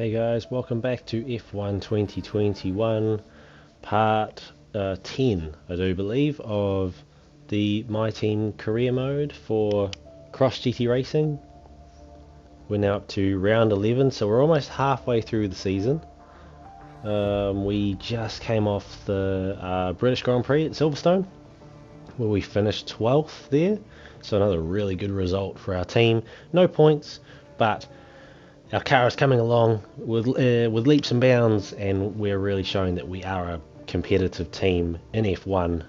Hey guys, welcome back to F1 2021, part 10, I do believe, of the My Team career mode for Cross GT Racing. We're now up to round 11, so we're almost halfway through the season. We just came off the British Grand Prix at Silverstone, where we finished 12th there, so another really good result for our team. No points, but our car is coming along with leaps and bounds, and we're really showing that we are a competitive team in F1.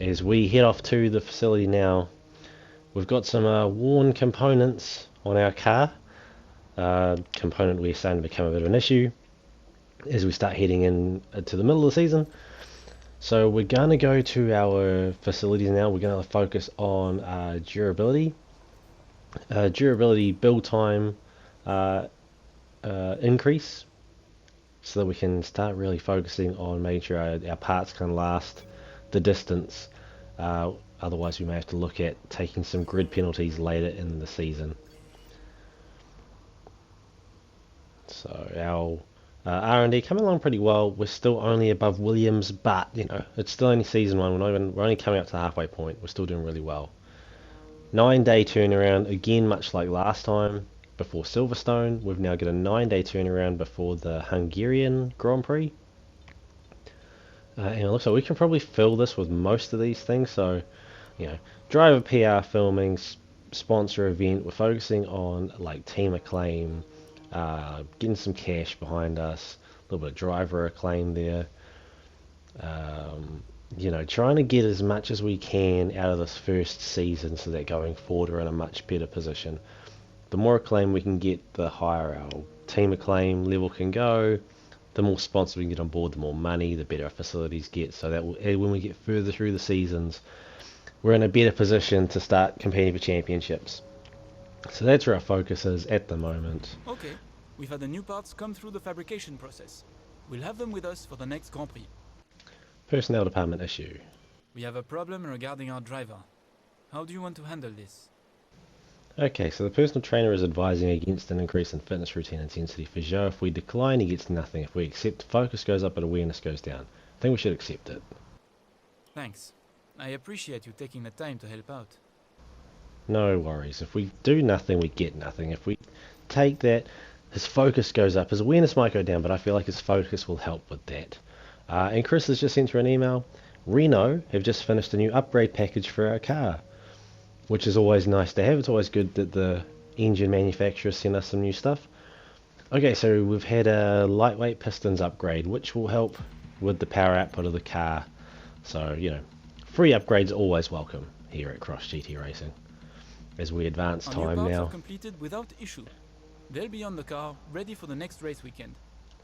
As we head off to the facility now, we've got some worn components on our car. Component we're starting to become a bit of an issue as we start heading in to the middle of the season. So we're going to go to our facilities now. We're going to focus on durability, build time, increase, so that we can start really focusing on making sure our parts can last the distance. Otherwise we may have to look at taking some grid penalties later in the season. So our R&D coming along pretty well. We're still only above Williams, but you know, it's still only season one. We're only coming up to the halfway point. We're still doing really well. 9-day turnaround, again much like last time before Silverstone. We've now got a 9-day turnaround before the Hungarian Grand Prix. And it looks like we can probably fill this with most of these things. So, you know, driver PR filming, sponsor event. We're focusing on like team acclaim, getting some cash behind us, a little bit of driver acclaim there. You know, trying to get as much as we can out of this first season so that going forward we're in a much better position. The more acclaim we can get, the higher our team acclaim level can go. The more sponsors we can get on board, the more money, the better our facilities get. So that when we get further through the seasons, we're in a better position to start competing for championships. So that's where our focus is at the moment. Okay, we've had the new parts come through the fabrication process. We'll have them with us for the next Grand Prix. Personnel department issue. We have a problem regarding our driver. How do you want to handle this? Okay, so the personal trainer is advising against an increase in fitness routine intensity for Joe. If we decline, he gets nothing. If we accept, focus goes up but awareness goes down. I think we should accept it. Thanks. I appreciate you taking the time to help out. No worries. If we do nothing, we get nothing. If we take that, his focus goes up. His awareness might go down, but I feel like his focus will help with that. And Chris has just sent through an email. Renault have just finished a new upgrade package for our car, which is always nice to have. It's always good that the engine manufacturers send us some new stuff. Okay, so we've had a lightweight pistons upgrade, which will help with the power output of the car. So, you know, free upgrades are always welcome here at Cross GT Racing. As we advance Our time new parts now. are completed without issue. They'll be on the car, ready for the next race weekend.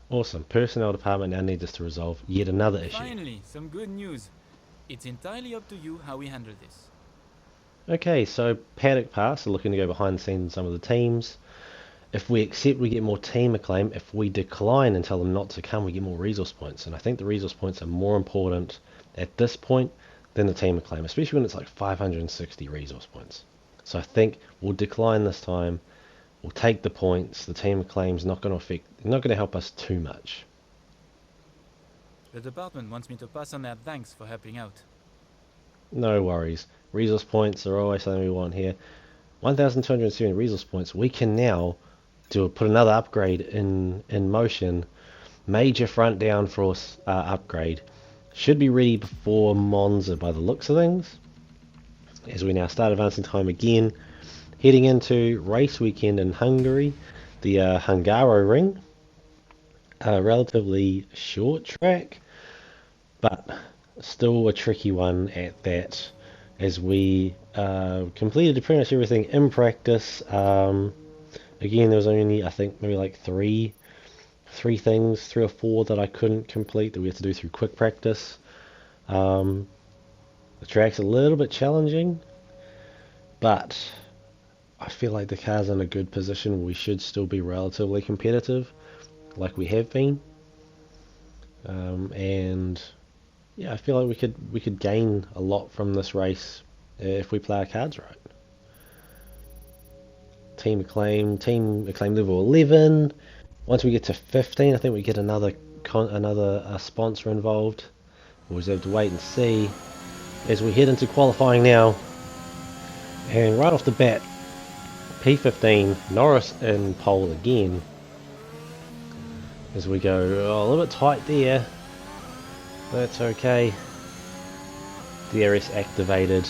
Awesome. Personnel department now needs us to resolve yet another issue. Finally, some good news. It's entirely up to you how we handle this. Okay, so paddock pass are looking to go behind the scenes in some of the teams. If we accept, we get more team acclaim. If we decline and tell them not to come, we get more resource points. And I think the resource points are more important at this point than the team acclaim, especially when it's like 560 resource points. So I think we'll decline this time. We'll take the points. The team acclaim's not going to help us too much. The department wants me to pass on their thanks for helping out. No worries. Resource points are always something we want here. 1,270 resource points. We can now put another upgrade in motion. Major front downforce upgrade. Should be ready before Monza by the looks of things. As we now start advancing time again. Heading into race weekend in Hungary. The Hungaro Ring. A relatively short track, but still a tricky one at that, as we completed pretty much everything in practice. Again, there was only, I think, maybe like three or four that I couldn't complete that we had to do through quick practice. The track's a little bit challenging, but I feel like the car's in a good position. We should still be relatively competitive, like we have been. And yeah, I feel like we could gain a lot from this race if we play our cards right. Team acclaim level 11. Once we get to 15, I think we get another sponsor involved. We'll just have to wait and see as we head into qualifying now. And right off the bat, P15, Norris in pole again. As we go a little bit tight there. That's okay. DRS activated.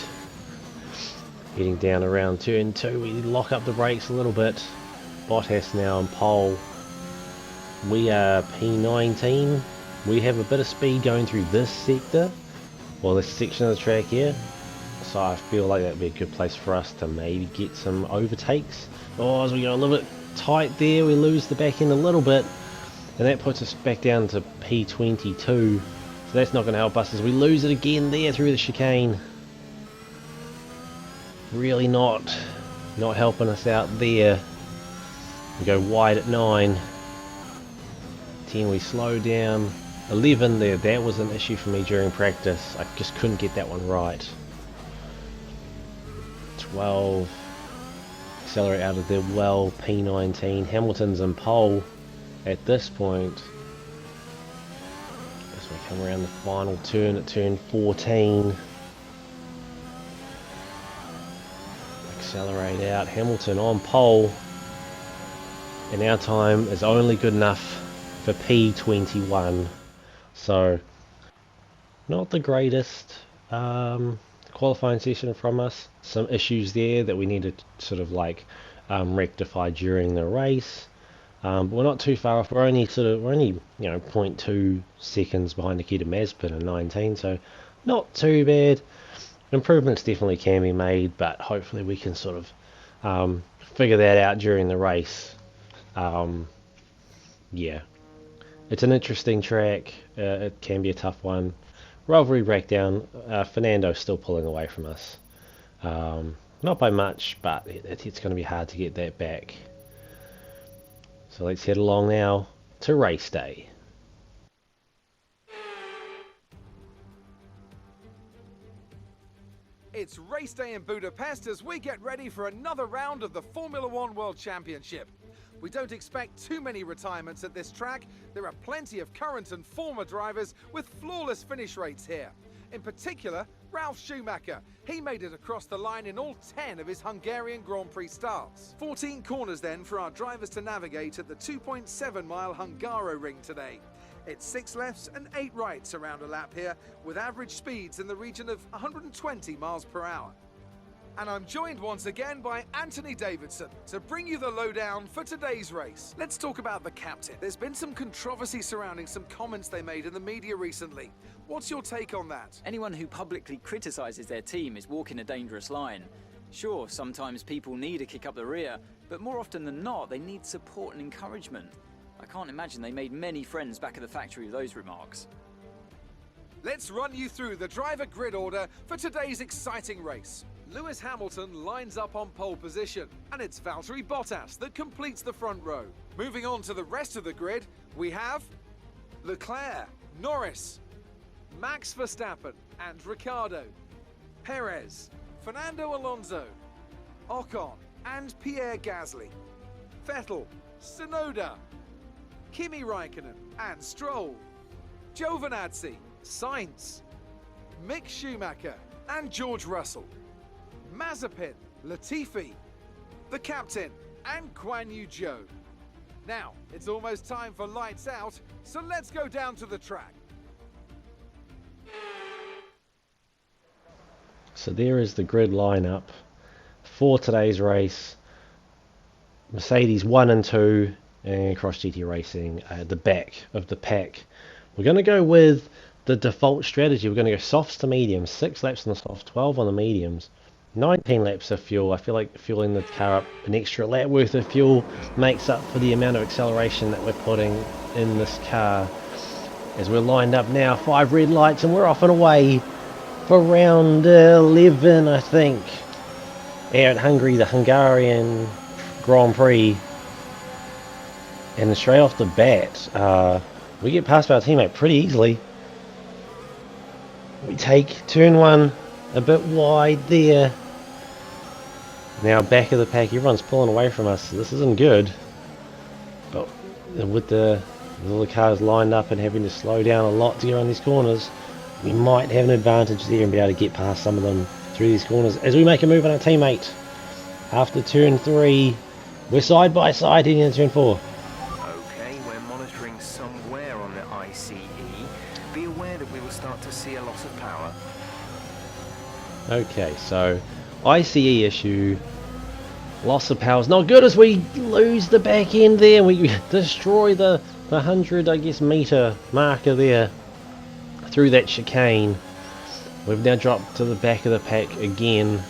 Heading down around turn 2, we lock up the brakes a little bit. Bottas now in pole. We are P19. We have a bit of speed going through this sector, or this section of the track here. So I feel like that'd be a good place for us to maybe get some overtakes. Oh, as we go a little bit tight there, we lose the back end a little bit, and that puts us back down to P22. So that's not going to help us as we lose it again there through the chicane. Really not helping us out there. We go wide at 9. 10 we slow down. 11 there, that was an issue for me during practice. I just couldn't get that one right. 12. Accelerate out of there well. P19. Hamilton's in pole at this point. As we come around the final turn at turn 14. Accelerate out. Hamilton on pole. And our time is only good enough for P21. So, not the greatest qualifying session from us. Some issues there that we need to sort of like rectify during the race. But we're not too far off. We're only you know 0.2 seconds behind Nikita Mazepin in 19. So, not too bad. Improvements definitely can be made, but hopefully we can sort of figure that out during the race. Yeah, it's an interesting track. It can be a tough one. Rivalry breakdown. Fernando's still pulling away from us. Not by much, but it's going to be hard to get that back. So let's head along now to race day. It's race day in Budapest as we get ready for another round of the Formula One World Championship. We don't expect too many retirements at this track. There are plenty of current and former drivers with flawless finish rates here. In particular, Ralf Schumacher. He made it across the line in all 10 of his Hungarian Grand Prix starts. 14 corners then for our drivers to navigate at the 2.7-mile Hungaro ring today. It's 6 lefts and 8 rights around a lap here, with average speeds in the region of 120 miles per hour. And I'm joined once again by Anthony Davidson to bring you the lowdown for today's race. Let's talk about the captain. There's been some controversy surrounding some comments they made in the media recently. What's your take on that? Anyone who publicly criticises their team is walking a dangerous line. Sure, sometimes people need a kick up the rear, but more often than not, they need support and encouragement. I can't imagine they made many friends back at the factory with those remarks. Let's run you through the driver grid order for today's exciting race. Lewis Hamilton lines up on pole position, and it's Valtteri Bottas that completes the front row. Moving on to the rest of the grid, we have Leclerc, Norris, Max Verstappen and Ricciardo, Perez, Fernando Alonso, Ocon and Pierre Gasly, Vettel, Tsunoda, Kimi Raikkonen and Stroll, Giovinazzi, Sainz, Mick Schumacher and George Russell, Mazepin, Latifi, the captain and Guan Yu Zhou. Now, it's almost time for lights out, so let's go down to the track. So there is the grid lineup for today's race. Mercedes 1 and 2 and Cross GT Racing at the back of the pack. We're going to go with the default strategy. We're going to go softs to mediums, 6 laps on the softs, 12 on the mediums, 19 laps of fuel. I feel like fueling the car up an extra lap worth of fuel makes up for the amount of acceleration that we're putting in this car. As we're lined up now, 5 red lights and we're off and away for round 11, I think, here at Hungary, the Hungarian Grand Prix. And straight off the bat, we get past our teammate pretty easily. We take turn 1 a bit wide there. Now back of the pack, everyone's pulling away from us, so this isn't good. But with all the cars lined up and having to slow down a lot to get around these corners, we might have an advantage there and be able to get past some of them through these corners as we make a move on our teammate. After turn 3, we're side by side heading into turn 4. Okay, we're monitoring some wear on the ICE. Be aware that we will start to see a loss of power. Okay, so ICE issue, loss of power is not good as we lose the back end there. We destroy the 100, I guess, meter marker there through that chicane. We've now dropped to the back of the pack again.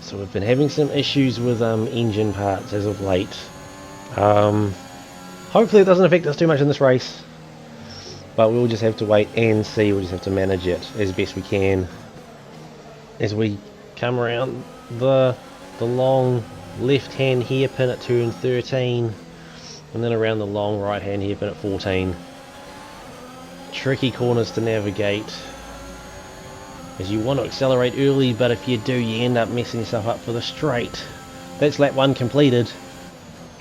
So we've been having some issues with engine parts as of late. Hopefully it doesn't affect us too much in this race, but we'll just have to wait and see. We'll just have to manage it as best we can as we come around the long left hand hairpin at turn 13 and then around the long right hand hairpin at 14. Tricky corners to navigate as you want to accelerate early, but if you do, you end up messing yourself up for the straight. That's lap 1 completed.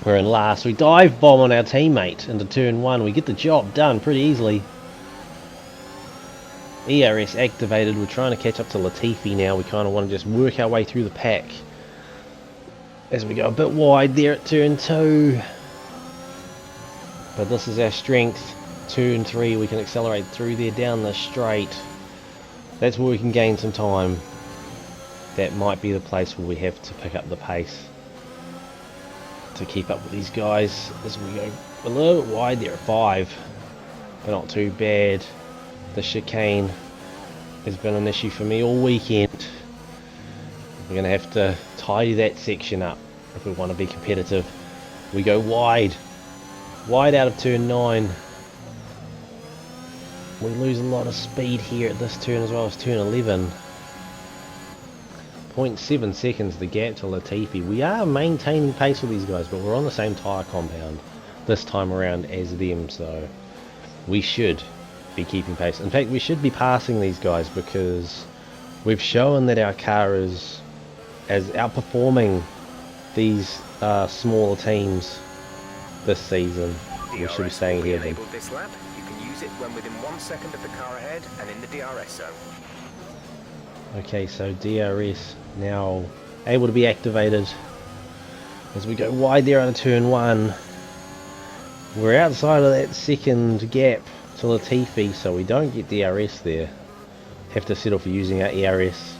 We're in last. We dive bomb on our teammate into turn 1. We get the job done pretty easily. ERS activated. We're trying to catch up to Latifi now. We kind of want to just work our way through the pack as we go a bit wide there at turn 2. But this is our strength. Turn 3, we can accelerate through there down the straight. That's where we can gain some time. That might be the place where we have to pick up the pace to keep up with these guys as we go a little bit wide there at 5. But not too bad. The chicane has been an issue for me all weekend. We're going to have to tidy that section up if we want to be competitive. We go wide out of turn 9. We lose a lot of speed here at this turn as well as turn 11. 0.7 seconds the gap to Latifi. We are maintaining pace with these guys, but we're on the same tyre compound this time around as them, so we should be keeping pace. In fact, we should be passing these guys because we've shown that our car is outperforming these smaller teams this season. We should be staying ahead of them. This lap. You can use it when within 1 second of the car ahead and in the DRS zone. Okay, so DRS now able to be activated as we go wide there out of turn 1. We're outside of that second gap to Latifi, so we don't get DRS there. Have to settle for using our ERS.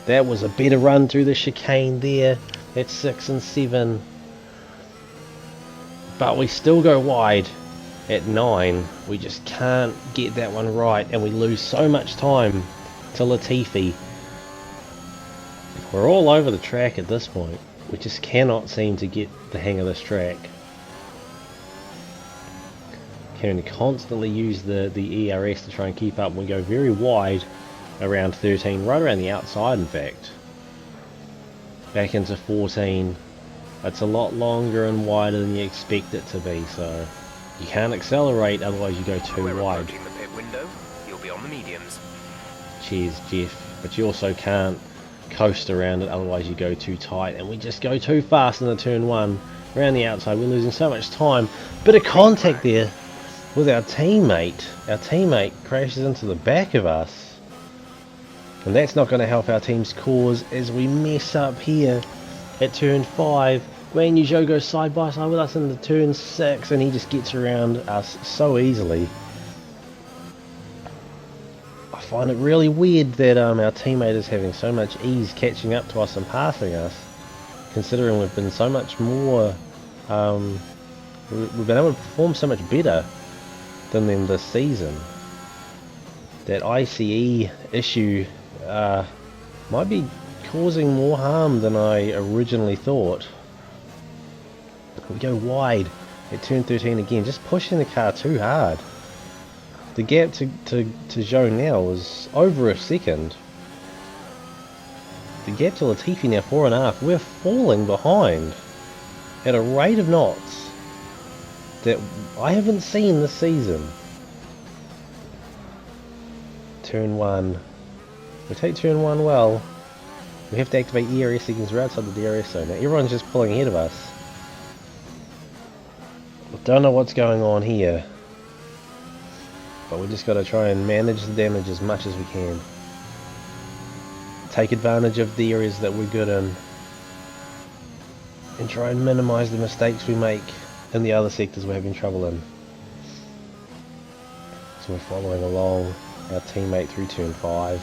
That was a better run through the chicane there at 6 and 7. But we still go wide at 9. We just can't get that one right and we lose so much time to Latifi. We're all over the track at this point. We just cannot seem to get the hang of this track. Can constantly use the ERS to try and keep up. We go very wide around 13, right around the outside in fact. Back into 14. It's a lot longer and wider than you expect it to be, so you can't accelerate, otherwise you go too wide. Approaching the pit window, you'll be on the mediums. Cheers, Jeff. But you also can't coast around it, otherwise you go too tight, and we just go too fast into turn 1 around the outside. We're losing so much time. Bit of contact there with our teammate. Our teammate crashes into the back of us, and that's not going to help our team's cause as we mess up here at turn 5. Guan Yu goes side by side with us into turn 6 and he just gets around us so easily. I find it really weird that our teammate is having so much ease catching up to us and passing us, considering we've been so much more we've been able to perform so much better than them this season. That ICE issue might be causing more harm than I originally thought. We go wide at turn 13 again, just pushing the car too hard. The gap to Zhou now is over a second. The gap to Latifi now 4.5. We're falling behind at a rate of knots that I haven't seen this season. Turn 1. We take turn 1 well. We have to activate ERS seconds. We're outside the DRS zone. Now everyone's just pulling ahead of us. Don't know what's going on here, but we just got to try and manage the damage as much as we can. Take advantage of the areas that we're good in, and try and minimize the mistakes we make in the other sectors we're having trouble in. So we're following along our teammate through turn 5,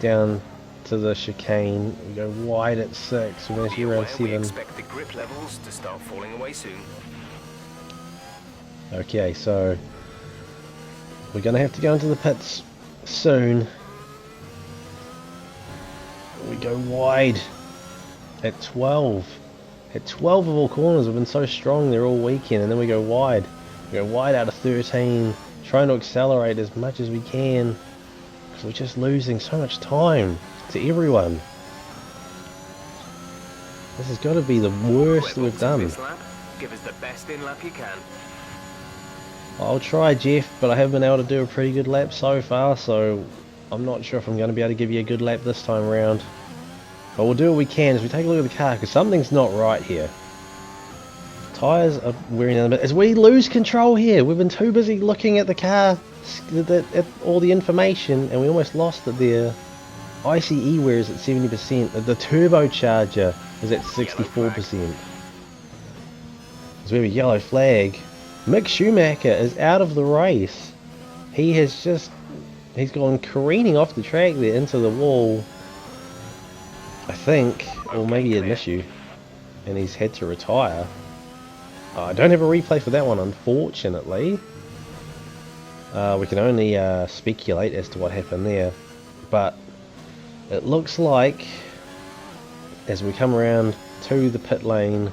down to the chicane. We go wide at 6, we're going to around 7. We expect the grip levels to start falling away soon. Okay, so we're going to have to go into the pits soon. We go wide at 12. At 12 of all corners, we've been so strong there all weekend, and then we go wide. We go wide out of 13, trying to accelerate as much as we can, because we're just losing so much time to everyone. This has got to be the worst that we've done. Give us the best in lap you can. I'll try, Jeff, but I have been able to do a pretty good lap so far, so I'm not sure if I'm going to be able to give you a good lap this time around. But we'll do what we can as we take a look at the car, because something's not right here. Tyres are wearing down a bit. As we lose control here, we've been too busy looking at the car, at all the information, and we almost lost it there. ICE wear is at 70%, the turbocharger is at 64%. So we have a yellow flag. Mick Schumacher is out of the race. He's gone careening off the track there into the wall, I think, or maybe an issue, and he's had to retire. I don't have a replay for that one, unfortunately. We can only speculate as to what happened there, but it looks like as we come around to the pit lane,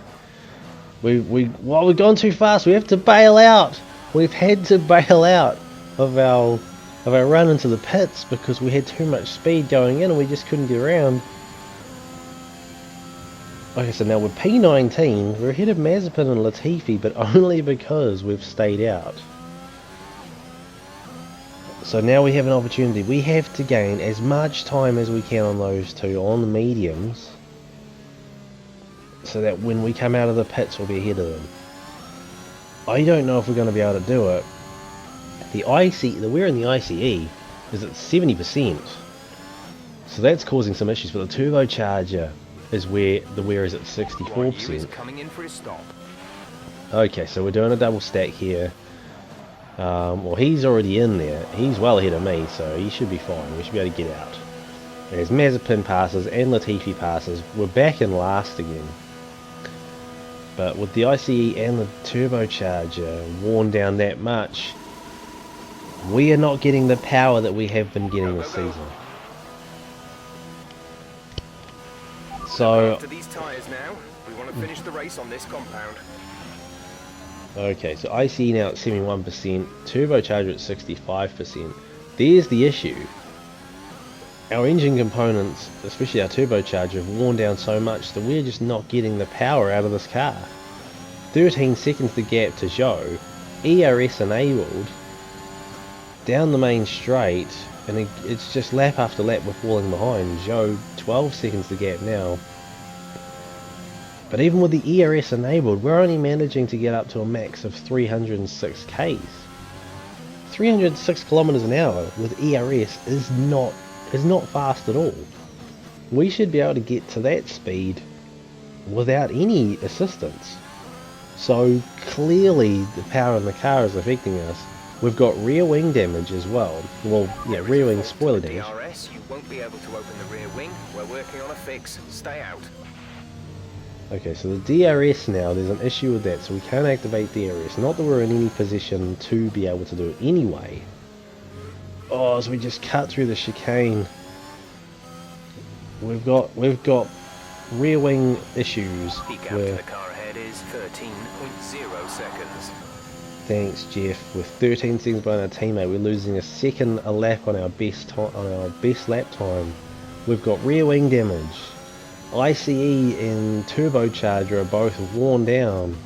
we've gone too fast. We have to bail out. We've had to bail out of our run into the pits because we had too much speed going in and we just couldn't get around. Okay, so now we're P19, we're ahead of Mazepin and Latifi, but only because we've stayed out. So now we have an opportunity. We have to gain as much time as we can on those two, on the mediums, so that when we come out of the pits we'll be ahead of them. I don't know if we're going to be able to do it. The wear in the ICE is at 70%, so that's causing some issues, but the turbocharger is where the wear is at 64%. Coming in for his stop. Okay, so we're doing a double stack here. Well, he's already in there. He's well ahead of me, so he should be fine. We should be able to get out. As Mazepin passes and Latifi passes, we're back in last again. But with the ICE and the turbocharger worn down that much, we are not getting the power that we have been getting this season. So after these tyres now, we want to finish the race on this compound. okay, so ICE now at 71%, turbocharger at 65%. There's the issue. Our engine components, especially our turbocharger, have worn down so much that we're just not getting the power out of this car. 13 seconds the gap to Zhou, ERS enabled, down the main straight, and it's just lap after lap we're falling behind. Zhou, 12 seconds the gap now. But even with the ERS enabled, we're only managing to get up to a max of 306 Ks. 306 kilometers an hour with ERS is not fast at all. We should be able to get to that speed without any assistance. So clearly the power in the car is affecting us. We've got rear wing damage as well. Well, yeah, rear wing spoiler damage. DRS, you won't be able to open the rear wing. We're working on a fix. Stay out. Okay, so the DRS now, there's an issue with that, so we can't activate DRS. Not that we're in any position to be able to do it anyway. Oh, so we just cut through the chicane. We've got rear wing issues. Peak out to the car ahead is 13.0 seconds. Thanks, Jeff. With 13 seconds behind our teammate, we're losing a second a lap on our best lap time. We've got rear wing damage. ICE and turbocharger are both worn down.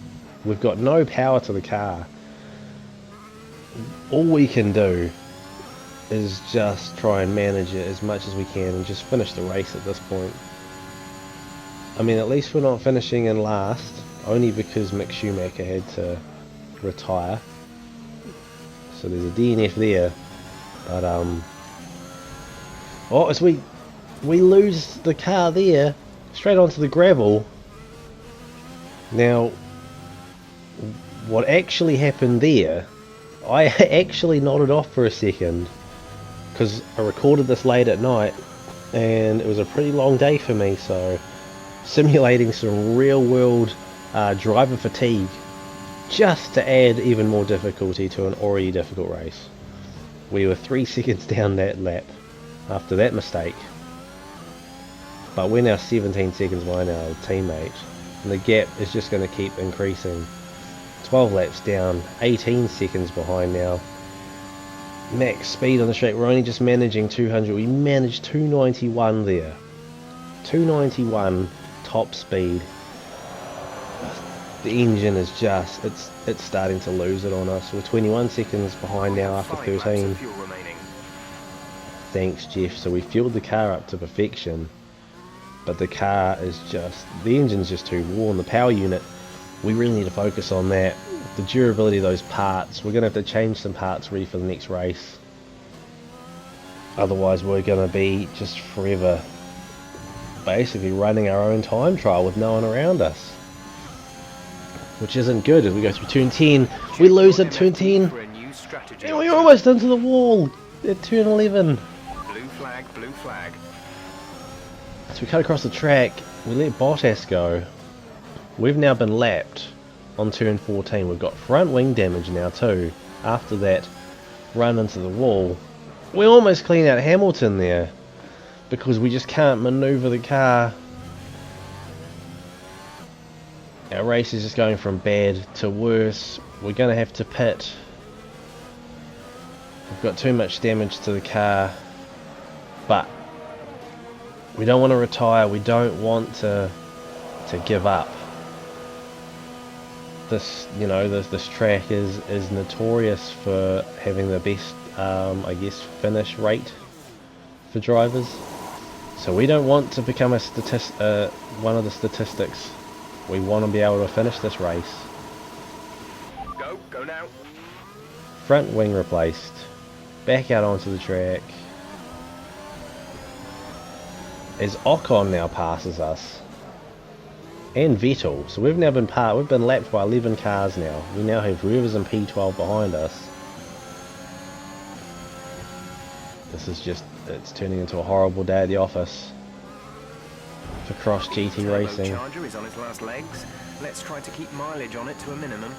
We've got no power to the car. All we can do is just try and manage it as much as we can and just finish the race at this point. I mean, at least we're not finishing in last, only because Mick Schumacher had to retire. So there's a DNF there. But oh, as we lose the car there, straight onto the gravel. Now, what actually happened there, I actually nodded off for a second because I recorded this late at night and it was a pretty long day for me, so simulating some real world driver fatigue just to add even more difficulty to an already difficult race. We were 3 seconds down that lap after that mistake, but we're now 17 seconds behind our teammate, and the gap is just going to keep increasing. 12 laps down, 18 seconds behind now. Max speed on the straight, we're only just managing 200. We managed 291 there. 291 top speed. The engine is just, it's starting to lose it on us. We're 21 seconds behind now after 13. Thanks, Jeff. So we fueled the car up to perfection, but the car is just, the engine's just too worn. The power unit, we really need to focus on that. The durability of those parts, we're going to have to change some parts ready for the next race. Otherwise we're going to be just forever basically running our own time trial with no one around us, which isn't good. As we go through turn 10, we lose at turn 10, and we're almost into the wall at turn 11. Blue flag, blue flag. So we cut across the track, we let Bottas go. We've now been lapped on turn 14. We've got front wing damage now too. After that run into the wall, we almost clean out Hamilton there because we just can't maneuver the car. Our race is just going from bad to worse. We're going to have to pit. We've got too much damage to the car, but we don't want to retire. We don't want to give up. This, you know, this track is notorious for having the best, I guess, finish rate for drivers. So we don't want to become one of the statistics. We want to be able to finish this race. Go now. Front wing replaced. Back out onto the track. As Ocon now passes us. And Vettel. So we've now been lapped by 11 cars now. We now have Rivers and P12 behind us. This is just, it's turning into a horrible day at the office for Cross GT Racing. Charger is on its last legs. Let's try to keep mileage on it to a minimum.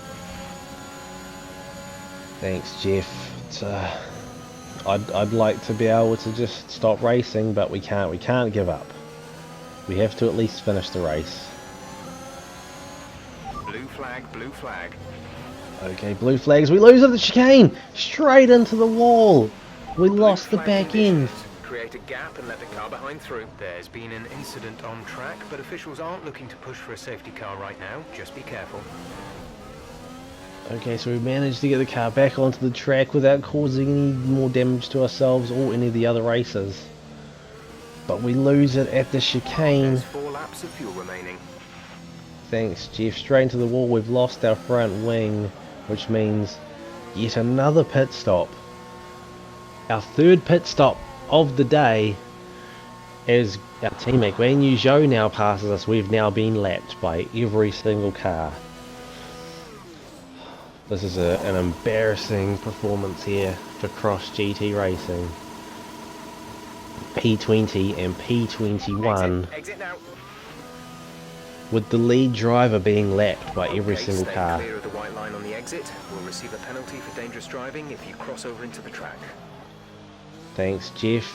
Thanks, Jeff. It's, I'd like to be able to just stop racing, but we can't. We can't give up. We have to at least finish the race. Blue flag, blue flag. Okay, blue flags. We lose at the chicane. Straight into the wall. We lost the back end. Create a gap and let the car behind through. There's been an incident on track, but officials aren't looking to push for a safety car right now. Just be careful. Okay, so we managed to get the car back onto the track without causing any more damage to ourselves or any of the other racers. But we lose it at the chicane. There's 4 laps of fuel remaining. Thanks, Jeff. Straight into the wall. We've lost our front wing, which means yet another pit stop. Our third pit stop of the day, as our teammate Guan Yu Zhou now passes us. We've now been lapped by every single car. This is an embarrassing performance here for Cross GT Racing. P20 and P21, Exit now. with the lead driver being lapped by every single Stay car. clear of the white line on the exit. We'll receive a penalty for dangerous driving if you cross over into the track. Thanks, Jeff.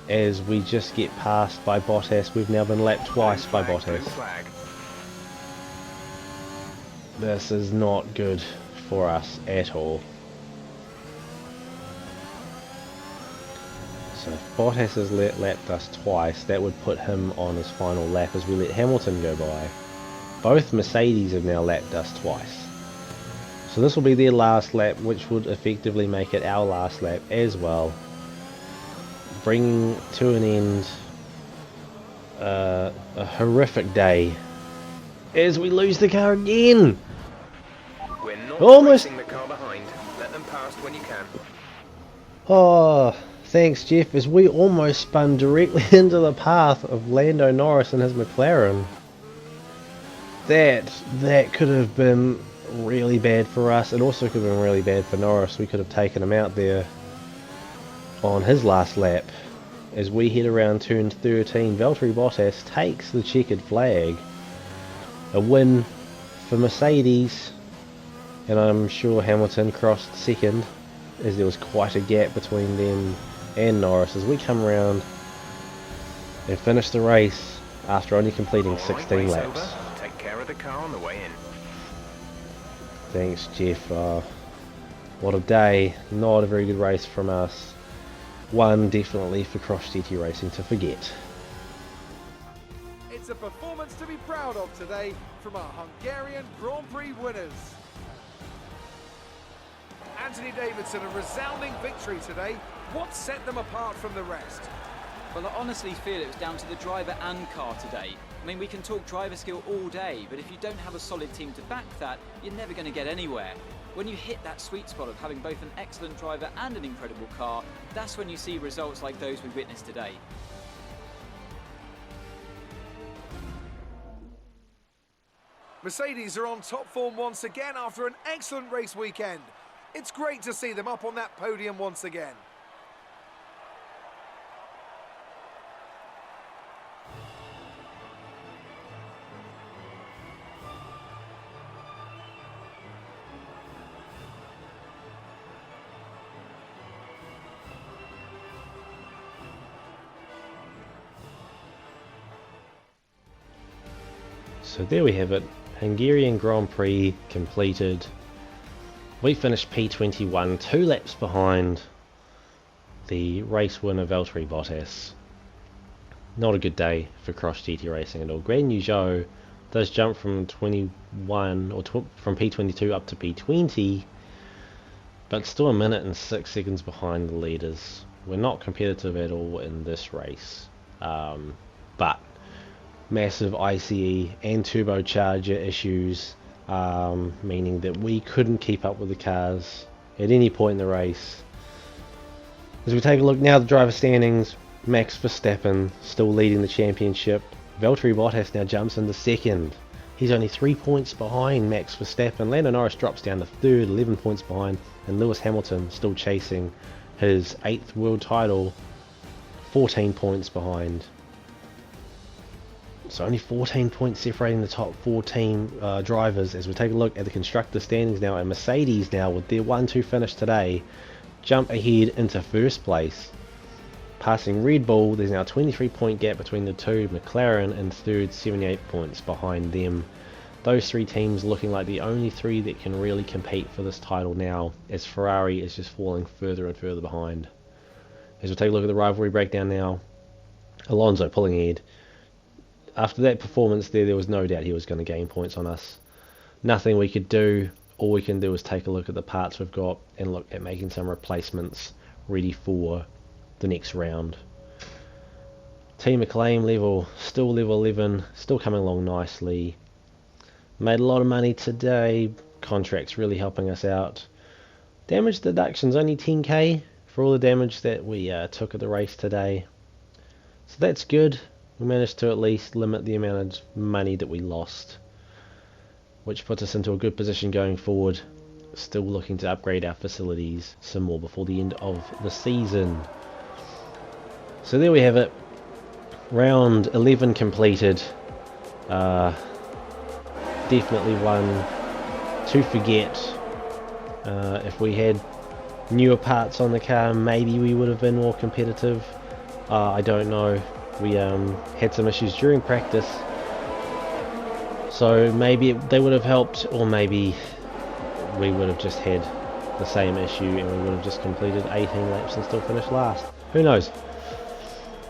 As we just get passed by Bottas, we've now been lapped twice by Blue Bottas. flag. This is not good for us at all. So if Bottas has lapped us twice, that would put him on his final lap as we let Hamilton go by. Both Mercedes have now lapped us twice. So this will be their last lap, which would effectively make it our last lap as well. Bringing to an end a horrific day as we lose the car again. We're not Almost. racing the car behind. Let them past when you can. Oh, thanks, Jeff, as we almost spun directly into the path of Lando Norris and his McLaren. That could have been really bad for us. It also could have been really bad for Norris. We could have taken him out there on his last lap. As we head around turn 13, Valtteri Bottas takes the checkered flag. A win for Mercedes, and I'm sure Hamilton crossed second, as there was quite a gap between them and Norris as we come around and finish the race after only completing 16 laps. Over. Take care of the car on the way in. Thanks, Jeff. What a day. Not a very good race from us. One definitely for Cross GT Racing to forget. It's a performance to be proud of today from our Hungarian Grand Prix winners. Anthony Davidson, a resounding victory today. What set them apart from the rest? Well, I honestly feel it was down to the driver and car today. I mean, we can talk driver skill all day, but if you don't have a solid team to back that, you're never going to get anywhere. When you hit that sweet spot of having both an excellent driver and an incredible car, that's when you see results like those we witnessed today. Mercedes are on top form once again after an excellent race weekend. It's great to see them up on that podium once again. So there we have it. Hungarian Grand Prix completed. We finished P21, 2 laps behind the race winner Valtteri Bottas. Not a good day for Cross GT Racing at all. Guan Yu Zhou does jump from 21 or from P22 up to P20, but still a minute and 6 seconds behind the leaders. We're not competitive at all in this race, but massive ICE and turbocharger issues, meaning that we couldn't keep up with the cars at any point in the race. As we take a look now at the driver standings, Max Verstappen still leading the championship. Valtteri Bottas now jumps into second. He's only 3 points behind Max Verstappen. Lando Norris drops down to third, 11 points behind, and Lewis Hamilton still chasing his 8th world title, 14 points behind. So only 14 points separating the top 14 drivers. As we take a look at the constructor standings now, and Mercedes now with their 1-2 finish today jump ahead into first place, passing Red Bull. There's now a 23 point gap between the two. McLaren in third, 78 points behind them. Those three teams looking like the only three that can really compete for this title now, as Ferrari is just falling further and further behind. As we take a look at the rivalry breakdown now, Alonso pulling ahead. After that performance there was no doubt he was going to gain points on us. Nothing we could do. All we can do is take a look at the parts we've got and look at making some replacements ready for the next round. Team Acclaim level, still level 11, still coming along nicely. Made a lot of money today. Contracts really helping us out. Damage deductions only 10k for all the damage that we took at the race today. So that's good. We managed to at least limit the amount of money that we lost, which puts us into a good position going forward. Still looking to upgrade our facilities some more before the end of the season. So there we have it. Round 11 completed. Definitely one to forget. If we had newer parts on the car, maybe we would have been more competitive. I don't know. We had some issues during practice, so maybe they would have helped, or maybe we would have just had the same issue and we would have just completed 18 laps and still finished last. Who knows?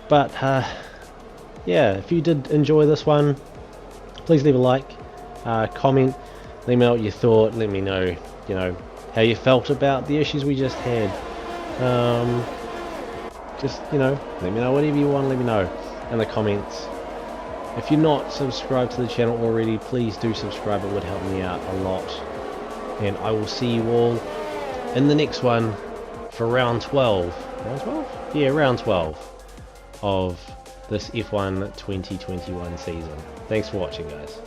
But yeah, if you did enjoy this one, please leave a like, comment, let me know what you thought, let me know, how you felt about the issues we just had. Just, let me know whatever you want, let me know in the comments. If you're not subscribed to the channel already, please do subscribe, it would help me out a lot. and I will see you all in the next one for round 12. Round 12? Yeah, round 12 of this F1 2021 season. Thanks for watching, guys.